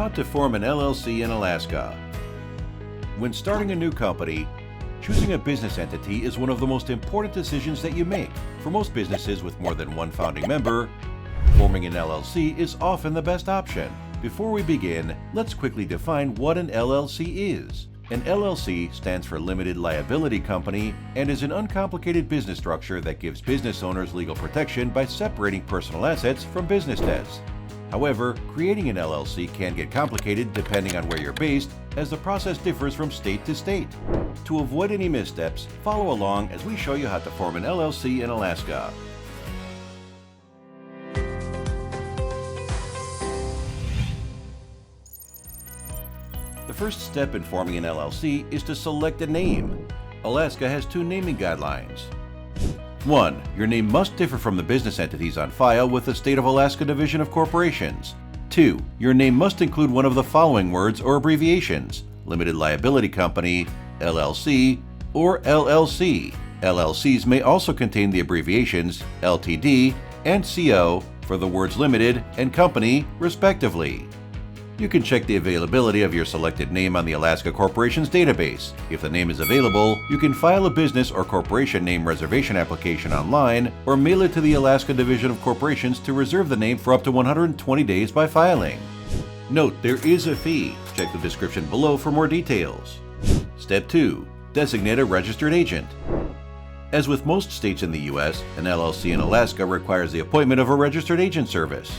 How to form an LLC in Alaska. When starting a new company, choosing a business entity is one of the most important decisions that you make. For most businesses with more than one founding member, forming an LLC is often the best option. Before we begin, let's quickly define what an LLC is. An LLC stands for Limited Liability Company and is an uncomplicated business structure that gives business owners legal protection by separating personal assets from business debts. However, creating an LLC can get complicated depending on where you're based, as the process differs from state to state. To avoid any missteps, follow along as we show you how to form an LLC in Alaska. The first step in forming an LLC is to select a name. Alaska has two naming guidelines. 1. Your name must differ from the business entities on file with the State of Alaska Division of Corporations. 2. Your name must include one of the following words or abbreviations: Limited Liability Company, LLC, or LLC. LLCs may also contain the abbreviations LTD and CO for the words limited and company, respectively. You can check the availability of your selected name on the Alaska Corporations database. If the name is available, you can file a business or corporation name reservation application online or mail it to the Alaska Division of Corporations to reserve the name for up to 120 days by filing. Note, there is a fee. Check the description below for more details. Step 2. Designate a registered agent. As with most states in the U.S., an LLC in Alaska requires the appointment of a registered agent service.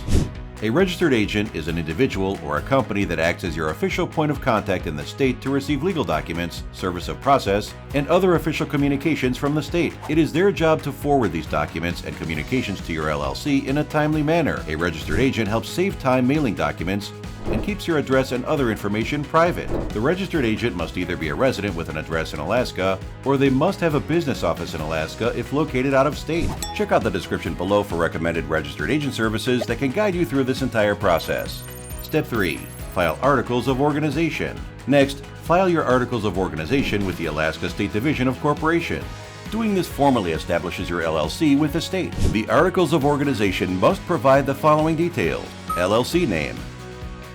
A registered agent is an individual or a company that acts as your official point of contact in the state to receive legal documents, service of process, and other official communications from the state. It is their job to forward these documents and communications to your LLC in a timely manner. A registered agent helps save time mailing documents and keeps your address and other information private. The registered agent must either be a resident with an address in Alaska, or they must have a business office in Alaska if located out of state. Check out the description below for recommended registered agent services that can guide you through this entire process. Step 3. File Articles of Organization. Next, file your Articles of Organization with the Alaska State Division of Corporation. Doing this formally establishes your LLC with the state. The Articles of Organization must provide the following details: LLC name,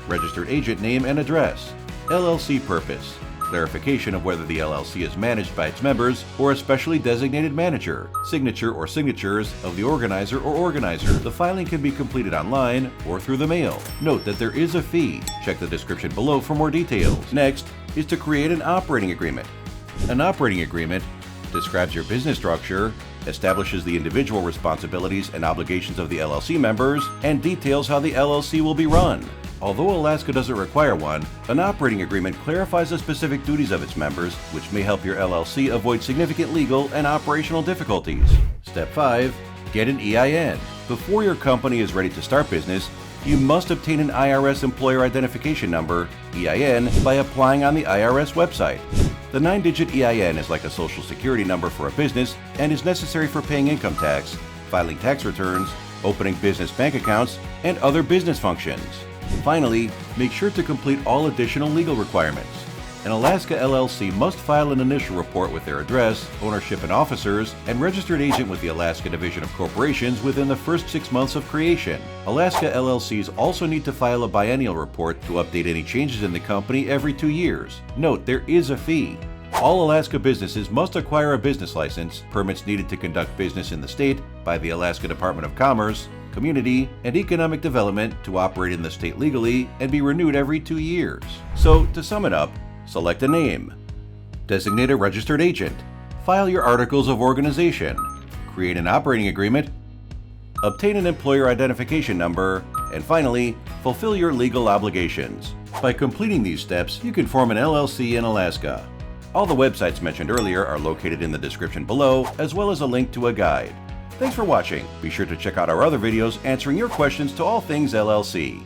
registered agent name and address, LLC purpose, clarification of whether the LLC is managed by its members or a specially designated manager, signature or signatures of the organizer or organizer. The filing can be completed online or through the mail. Note that there is a fee. Check the description below for more details. Next is to create an operating agreement. An operating agreement describes your business structure, establishes the individual responsibilities and obligations of the LLC members, and details how the LLC will be run. Although Alaska doesn't require one, an operating agreement clarifies the specific duties of its members, which may help your LLC avoid significant legal and operational difficulties. Step 5. Get an EIN. Before your company is ready to start business, you must obtain an IRS Employer Identification Number, EIN, by applying on the IRS website. The 9-digit EIN is like a social security number for a business and is necessary for paying income tax, filing tax returns, opening business bank accounts, and other business functions. Finally, make sure to complete all additional legal requirements. An Alaska LLC must file an initial report with their address, ownership and officers, and registered agent with the Alaska Division of Corporations within the first 6 months of creation. Alaska LLCs also need to file a biennial report to update any changes in the company every 2 years. Note, there is a fee. All Alaska businesses must acquire a business license, permits needed to conduct business in the state by the Alaska Department of Commerce, Community, and Economic Development to operate in the state legally and be renewed every 2 years. So, to sum it up, select a name, designate a registered agent, file your Articles of Organization, create an operating agreement, obtain an Employer Identification Number, and finally, fulfill your legal obligations. By completing these steps, you can form an LLC in Alaska. All the websites mentioned earlier are located in the description below, as well as a link to a guide. Thanks for watching. Be sure to check out our other videos answering your questions to all things LLC.